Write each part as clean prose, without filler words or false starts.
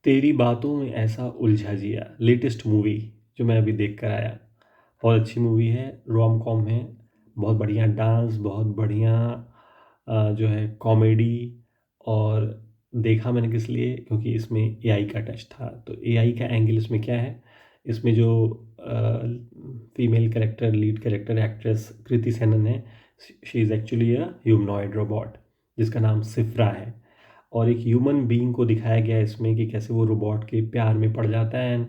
तेरी बातों में ऐसा उलझा जिया लेटेस्ट मूवी जो मैं अभी देख कर आया। बहुत अच्छी मूवी है, रोम कॉम है। बहुत बढ़िया डांस, बहुत बढ़िया जो है कॉमेडी। और देखा मैंने किस लिए, क्योंकि इसमें एआई का टच था। तो एआई का एंगल इसमें क्या है, इसमें जो female character, lead character actress Kriti Sanon है, she is actually a humanoid robot जिसका नाम सिफ्रा है। और एक ह्यूमन बीइंग को दिखाया गया है इसमें कि कैसे वो रोबोट के प्यार में पड़ जाता है। एंड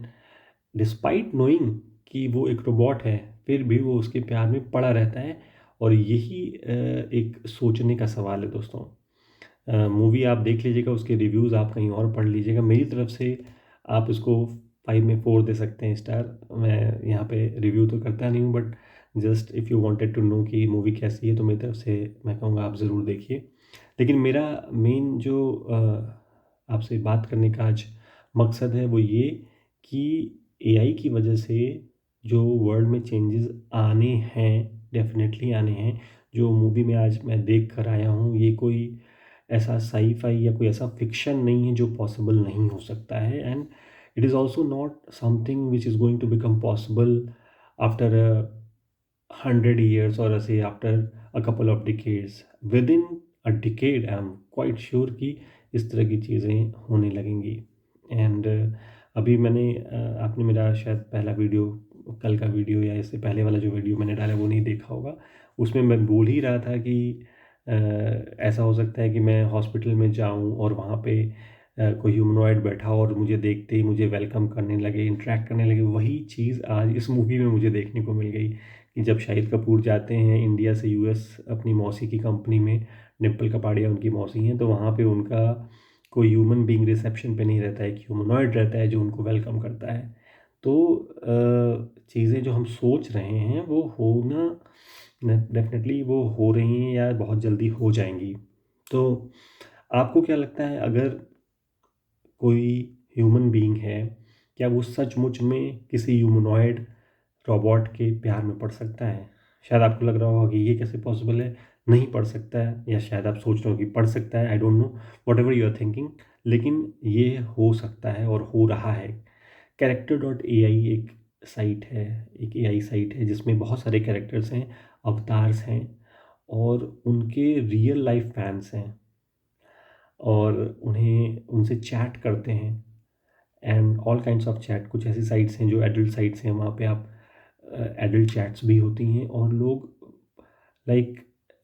डिस्पाइट नोइंग कि वो एक रोबोट है, फिर भी वो उसके प्यार में पड़ा रहता है। और यही एक सोचने का सवाल है दोस्तों। मूवी आप देख लीजिएगा, उसके रिव्यूज़ आप कहीं और पढ़ लीजिएगा। मेरी तरफ से आप इसको 5 में 4 दे सकते हैं स्टार। मैं यहाँ पे रिव्यू तो करता नहीं हूँ, but just if you wanted to know कि मूवी कैसी है तो मेरी तरफ से मैं कहूँगा आप ज़रूर देखिए। लेकिन मेरा मेन जो आपसे बात करने का आज मकसद है वो ये कि एआई की वजह से जो वर्ल्ड में चेंजेस आने हैं, डेफिनेटली आने हैं। जो मूवी में आज मैं देख कर आया हूँ, ये कोई ऐसा साई-फाई या कोई ऐसा फ़िक्शन नहीं है जो पॉसिबल नहीं हो सकता है। And it is also not something which is going to become possible after 100 years or say after a couple of decades. Within a decade I am quite sure कि इस तरह की चीज़ें होने लगेंगी। एंड अभी मैंने आपने मेरा शायद पहला वीडियो, कल का वीडियो या इससे पहले वाला जो वीडियो मैंने डाला वो नहीं देखा होगा। उसमें मैं बोल ही रहा था कि ऐसा हो सकता है कि मैं हॉस्पिटल में जाऊँ और वहाँ पे कोई ह्यूमनॉइड बैठा हो और मुझे देखते ही मुझे वेलकम करने लगे, इंटरैक्ट करने लगे। वही चीज़ आज इस मूवी में मुझे देखने को मिल गई कि जब शाहिद कपूर जाते हैं इंडिया से यूएस अपनी मौसी की कंपनी में, डिम्पल कपाड़िया उनकी मौसी हैं, तो वहाँ पे उनका कोई ह्यूमन बीइंग रिसेप्शन पे नहीं रहता है, एक ह्यूमनॉइड रहता है जो उनको वेलकम करता है। तो चीज़ें जो हम सोच रहे हैं वो होना डेफिनेटली वो हो रही हैं या बहुत जल्दी हो जाएंगी। तो आपको क्या लगता है, अगर कोई ह्यूमन बीइंग है, क्या वो सचमुच में किसी ह्यूमनॉइड रोबोट के प्यार में पड़ सकता है? शायद आपको लग रहा होगा कि ये कैसे पॉसिबल है, नहीं पड़ सकता है, या शायद आप सोच रहे हो कि पड़ सकता है। I don't know, whatever you are thinking, लेकिन ये हो सकता है और हो रहा है। कैरेक्टर डॉट एआई एक साइट है, एक एआई साइट है जिसमें बहुत सारे कैरेक्टर्स हैं, अवतार्स हैं, और उनके रियल लाइफ फैंस हैं और उन्हें उनसे चैट करते हैं। And all kinds of chat, कुछ ऐसी साइट्स हैं जो एडल्ट साइट्स हैं, वहाँ पे आप एडल्ट चैट्स भी होती हैं। और लोग लाइक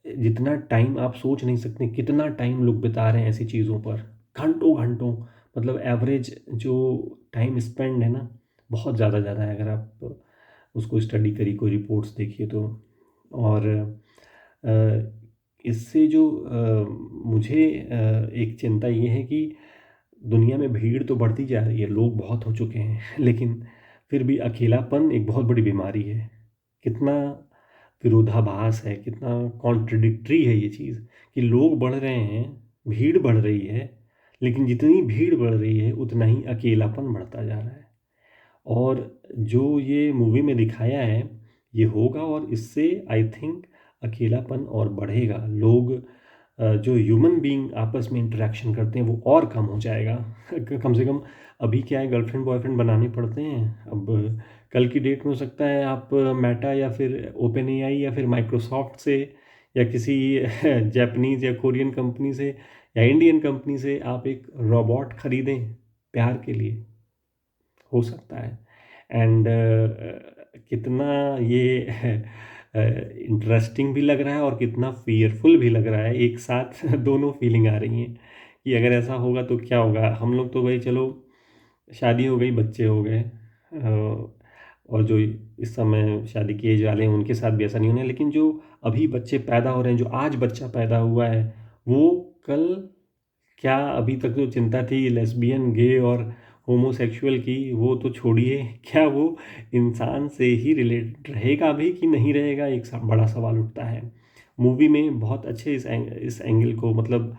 जितना टाइम आप सोच नहीं सकते, कितना टाइम लोग बिता रहे हैं ऐसी चीज़ों पर, घंटों घंटों। मतलब एवरेज जो टाइम स्पेंड है ना, बहुत ज़्यादा ज़्यादा है। अगर आप उसको स्टडी करी, कोई रिपोर्ट्स देखिए तो। और इससे जो मुझे एक चिंता ये है कि दुनिया में भीड़ तो बढ़ती जा रही है, लोग बहुत हो चुके हैं, लेकिन फिर भी अकेलापन एक बहुत बड़ी बीमारी है। कितना विरोधाभास है, कितना कॉन्ट्रडिक्टरी है ये चीज़ कि लोग बढ़ रहे हैं, भीड़ बढ़ रही है, लेकिन जितनी भीड़ बढ़ रही है उतना ही अकेलापन बढ़ता जा रहा है। और जो ये मूवी में दिखाया है, ये होगा, और इससे आई थिंक अकेलापन और बढ़ेगा। लोग जो ह्यूमन बीइंग आपस में इंटरेक्शन करते हैं वो और कम हो जाएगा। कम से कम अभी क्या है, गर्लफ्रेंड बॉयफ्रेंड बनाने पड़ते हैं। अब कल की डेट में हो सकता है आप मेटा या फिर ओपन एआई या फिर माइक्रोसॉफ्ट से या किसी जापानीज़ या कोरियन कंपनी से या इंडियन कंपनी से आप एक रोबोट खरीदें प्यार के लिए। हो सकता है। एंड कितना ये इंटरेस्टिंग भी लग रहा है और कितना फ़ियरफुल भी लग रहा है, एक साथ दोनों फीलिंग आ रही हैं कि अगर ऐसा होगा तो क्या होगा। हम लोग तो भाई चलो, शादी हो गई, बच्चे हो गए, और जो इस समय शादी की एज वाले हैं उनके साथ भी ऐसा नहीं होना है। लेकिन जो अभी बच्चे पैदा हो रहे हैं, जो आज बच्चा पैदा हुआ है, वो कल क्या, अभी तक जो चिंता थी लेस्बियन, गे और होमोसेक्सुअल की, वो तो छोड़िए, क्या वो इंसान से ही रिलेट रहेगा भी कि नहीं रहेगा, एक बड़ा सवाल उठता है। मूवी में बहुत अच्छे इस एंगल को मतलब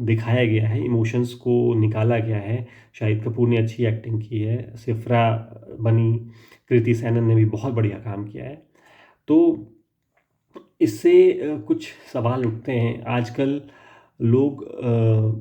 दिखाया गया है, इमोशंस को निकाला गया है। शाहिद कपूर ने अच्छी एक्टिंग की है, सिफ्रा बनी, कृति सैनन ने भी बहुत बढ़िया काम किया है। तो इससे कुछ सवाल उठते हैं। आजकल लोग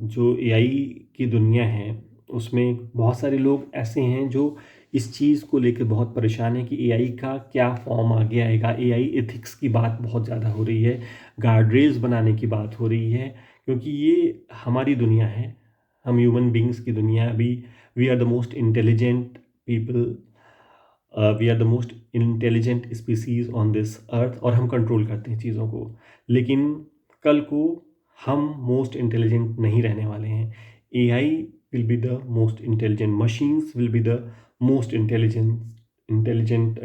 जो एआई की दुनिया है उसमें बहुत सारे लोग ऐसे हैं जो इस चीज़ को लेके बहुत परेशान हैं कि एआई का क्या फॉर्म आगे आएगा। एआई एथिक्स की बात बहुत ज़्यादा हो रही है, गार्ड-रेल्स बनाने की बात हो रही है, क्योंकि ये हमारी दुनिया है, हम ह्यूमन बीइंग्स की दुनिया है। अभी we are the most intelligent people, we are the most intelligent species on this earth, और हम कंट्रोल करते हैं चीज़ों को। लेकिन कल को हम मोस्ट इंटेलिजेंट नहीं रहने वाले हैं। AI will be the most intelligent, machines will be the most intelligent,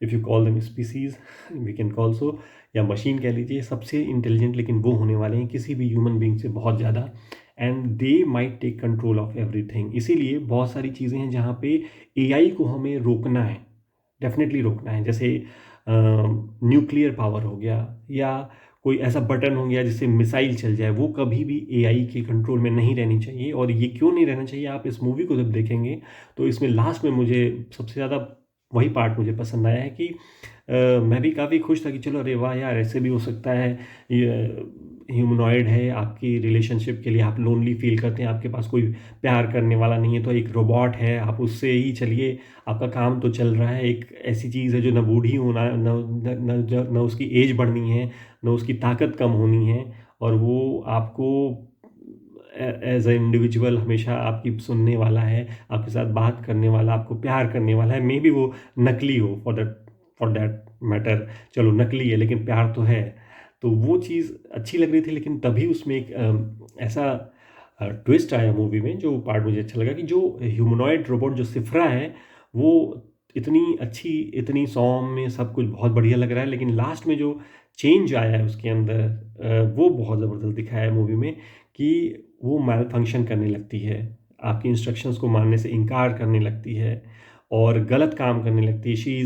if you call them species, we can call so, या मशीन कह लीजिए, सबसे इंटेलिजेंट लेकिन वो होने वाले हैं किसी भी ह्यूमन बीइंग से बहुत ज़्यादा, and they might take control of everything. इसीलिए बहुत सारी चीज़ें हैं जहाँ पे एआई को हमें रोकना है, डेफ़िनेटली रोकना है। जैसे न्यूक्लियर पावर हो गया, या कोई ऐसा बटन हो गया जिससे मिसाइल चल जाए, वो कभी भी एआई के कंट्रोल में नहीं रहनी चाहिए। और ये क्यों नहीं रहना चाहिए, आप इस मूवी को जब देखेंगे तो इसमें लास्ट में मुझे सबसे ज़्यादा वही पार्ट मुझे पसंद आया है कि मैं भी काफ़ी खुश था कि चलो अरे वाह यार, ऐसे भी हो सकता है। ये ह्यूमनॉइड है, आपकी रिलेशनशिप के लिए आप लोनली फील करते हैं, आपके पास कोई प्यार करने वाला नहीं है, तो एक रोबोट है, आप उससे ही चलिए, आपका काम तो चल रहा है। एक ऐसी चीज़ है जो न बूढ़ी होना, न उसकी एज बढ़नी है, न उसकी ताकत कम होनी है, और वो आपको एज ए इंडिविजुअल हमेशा आपकी सुनने वाला है, आपके साथ बात करने वाला, आपको प्यार करने वाला है। मे बी वो नकली हो, फॉर दैट मैटर, चलो नकली है लेकिन प्यार तो है। तो वो चीज़ अच्छी लग रही थी, लेकिन तभी उसमें एक ऐसा ट्विस्ट आया मूवी में, जो पार्ट मुझे अच्छा लगा कि जो ह्यूमनॉइड रोबोट जो सिफ्रा है, वो इतनी अच्छी, इतनी सौम्य, सब कुछ बहुत बढ़िया लग रहा है, लेकिन लास्ट में जो चेंज आया है उसके अंदर, वो बहुत ज़बरदस्त दिखाया है मूवी में, कि वो मैल फंक्शन करने लगती है, आपकी इंस्ट्रक्शंस को मानने से इनकार करने लगती है, और गलत काम करने लगती है। She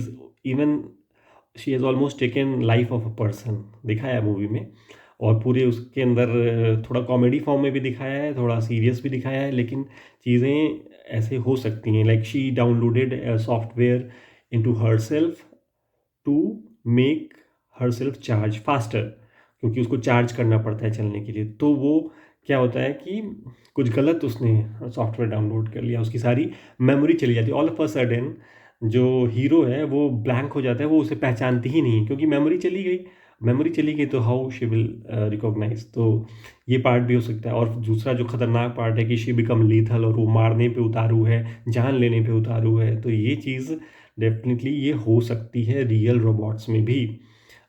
has almost taken life of a person, दिखाया है मूवी में। और पूरे उसके अंदर थोड़ा कॉमेडी फॉर्म में भी दिखाया है, थोड़ा सीरियस भी दिखाया है, लेकिन चीज़ें ऐसे हो सकती हैं। Like she downloaded software into herself to make herself charge faster, क्योंकि उसको चार्ज करना पड़ता है चलने के लिए। तो वो क्या होता है कि कुछ गलत उसने सॉफ्टवेयर डाउनलोड कर लिया, उसकी सारी मेमोरी चली जाती है। ऑल ऑफ अ सडन जो हीरो है वो ब्लैंक हो जाता है, वो उसे पहचानती ही नहीं है, क्योंकि मेमोरी चली गई तो हाउ शी विल रिकॉग्नाइज। तो ये पार्ट भी हो सकता है। और दूसरा जो खतरनाक पार्ट है कि शी बिकम लीथल, और वो मारने पे उतारू है, जान लेने पे उतारू है। तो ये चीज़ डेफिनेटली ये हो सकती है रियल रोबोट्स में भी।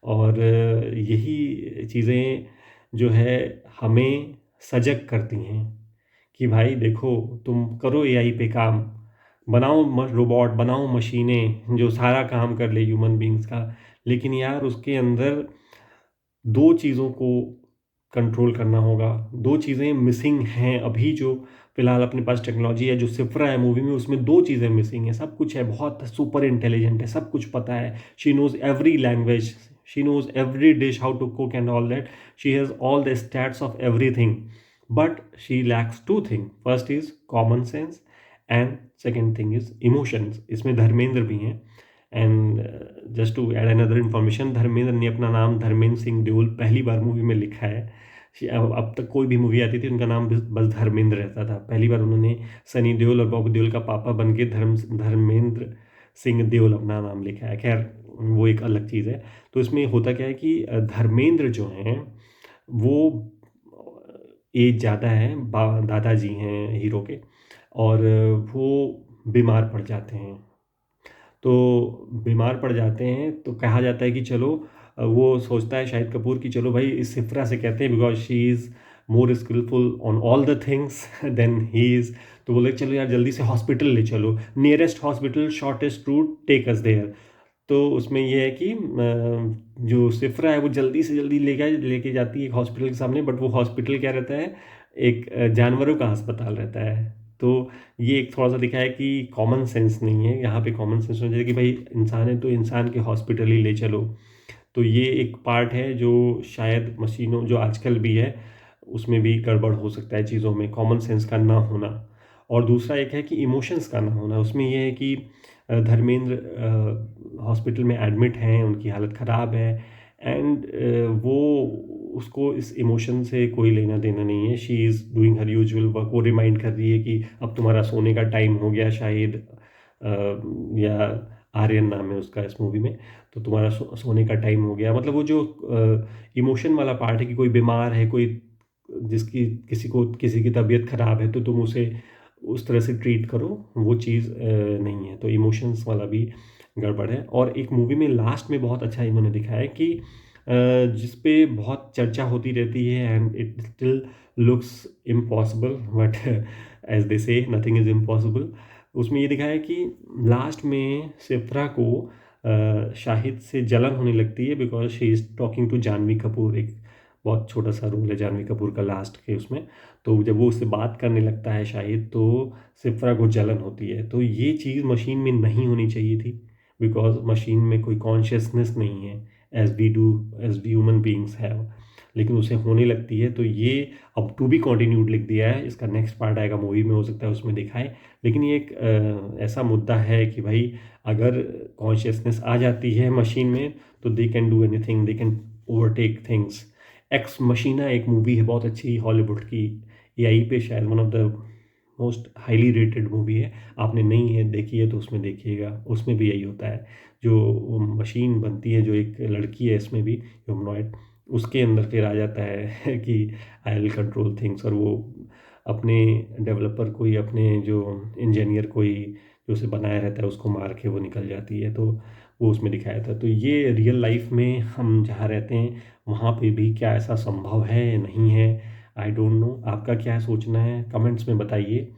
और यही चीज़ें जो है हमें सजग करती हैं कि भाई देखो, तुम करो एआई पे काम, बनाओ रोबोट, बनाओ मशीनें जो सारा काम कर ले ह्यूमन बींग्स का, लेकिन यार उसके अंदर दो चीज़ों को कंट्रोल करना होगा। दो चीज़ें मिसिंग हैं अभी, जो फ़िलहाल अपने पास टेक्नोलॉजी है। जो सिफ्रा है मूवी में, उसमें दो चीज़ें मिसिंग हैं। सब कुछ है, बहुत सुपर इंटेलिजेंट है, सब कुछ पता है, she knows every language, she knows every dish, how to cook and all that, she has all the stats of everything, but she lacks two thing. First is common sense, and second thing is emotions. इसमें धर्मेंद्र भी हैं। And just to add another information, Dharmendra ने अपना नाम धर्मेंद्र सिंह देओल पहली बार movie में लिखा है। अब तक कोई भी मूवी आती थी उनका नाम बस धर्मेंद्र रहता था। पहली बार उन्होंने सनी देओल और बॉबी देओल का पापा बन के धर्मेंद्र सिंह देओल अपना नाम लिखा है। खैर, वो एक अलग चीज़ है। तो इसमें होता क्या है कि धर्मेंद्र जो हैं वो एज ज़्यादा है, दादाजी हैं हीरो के, और वो बीमार पड़ जाते हैं। तो बीमार पड़ जाते हैं तो कहा जाता है कि चलो, वो सोचता है शाहिद कपूर कि चलो भाई इस सिफ्रा से कहते हैं, because she is more skillful on all the things than he is. तो बोले चलो यार जल्दी से हॉस्पिटल ले चलो, nearest hospital, shortest route, take us there. तो उसमें ये है कि जो सिफ्रा है वो जल्दी से जल्दी लेके जाती है एक हॉस्पिटल के सामने, बट वो हॉस्पिटल क्या रहता है, एक जानवरों का अस्पताल रहता है। तो ये एक थोड़ा सा दिखा है कि कॉमन सेंस नहीं है यहाँ पे। कॉमन सेंस होना चाहिए कि भाई इंसान है तो इंसान के हॉस्पिटल ही ले चलो। तो ये एक पार्ट है जो शायद मशीनों जो आजकल भी है उसमें भी गड़बड़ हो सकता है, चीज़ों में कॉमन सेंस का ना होना। और दूसरा एक है कि इमोशंस का ना होना। उसमें ये है कि धर्मेंद्र हॉस्पिटल में एडमिट हैं, उनकी हालत ख़राब है, एंड वो उसको इस इमोशन से कोई लेना देना नहीं है। She is doing her usual work. वो रिमाइंड कर रही है कि अब तुम्हारा सोने का टाइम हो गया शायद, या आर्यन नाम है उसका इस मूवी में। तो तुम्हारा सोने का टाइम हो गया, मतलब वो जो इमोशन वाला पार्ट है कि कोई बीमार है, कोई जिसकी किसी की तबीयत ख़राब है तो तुम उसे उस तरह से ट्रीट करो, वो चीज़ नहीं है। तो इमोशंस वाला भी गड़बड़ है। और एक मूवी में लास्ट में बहुत अच्छा इन्होंने दिखाया है कि जिस पे बहुत चर्चा होती रहती है and it still looks impossible, but as they say nothing is impossible. उसमें ये दिखाया है कि लास्ट में सिफ्रा को शाहिद से जलन होने लगती है because she is talking to Janhvi Kapoor. एक बहुत छोटा सा रोल है जानवी कपूर का लास्ट के उसमें। तो जब वो उससे बात करने लगता है शाहिद, तो सिफ्रा को जलन होती है। तो ये चीज़ मशीन में नहीं होनी चाहिए थी बिकॉज मशीन में कोई कॉन्शियसनेस नहीं है as we do, as we human beings have, लेकिन उसे होने लगती है। तो ये अब टू बी कंटिन्यूड लिख दिया है। इसका नेक्स्ट पार्ट आएगा मूवी में, हो सकता है उसमें दिखाए। लेकिन ये एक ऐसा मुद्दा है कि भाई अगर कॉन्शियसनेस आ जाती है मशीन में तो they can do anything, they can overtake things. X मशीना एक मूवी है बहुत अच्छी हॉलीवुड की, एआई पे शायद one of the most highly rated movie है। आपने नहीं है देखी है तो उसमें देखिएगा। उसमें भी यही होता है, जो वो मशीन बनती है, जो एक लड़की है इसमें भी ह्यूमनॉइड, उसके अंदर फिर आ जाता है कि आई विल कंट्रोल थिंग्स। और वो अपने डेवलपर को ही, अपने जो इंजीनियर को ही जो उसे बनाया रहता है उसको मार के वो निकल जाती है। तो वो उसमें दिखाया था। तो ये रियल लाइफ में हम जहाँ रहते हैं वहाँ पे भी क्या ऐसा संभव है, नहीं है? I don't no. आपका क्या सोचना है कमेंट्स में बताइए।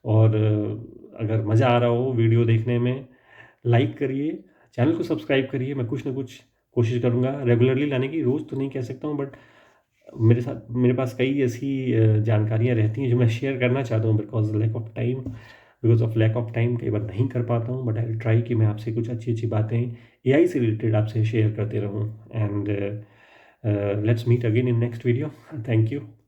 और अगर मज़ा आ रहा हो वीडियो देखने में, लाइक करिए, चैनल को सब्सक्राइब करिए। मैं कुछ ना कुछ कोशिश करूँगा रेगुलरली लाने की। रोज़ तो नहीं कह सकता हूँ, बट मेरे पास कई ऐसी जानकारियाँ रहती हैं जो मैं शेयर करना चाहता हूँ। Because of lack of time कई बार नहीं कर पाता हूँ, बट आई विल ट्राई कि मैं आपसे कुछ अच्छी अच्छी बातें एआई से रिलेटेड आपसे शेयर करते रहूँ। And let's meet again in next video. Thank you.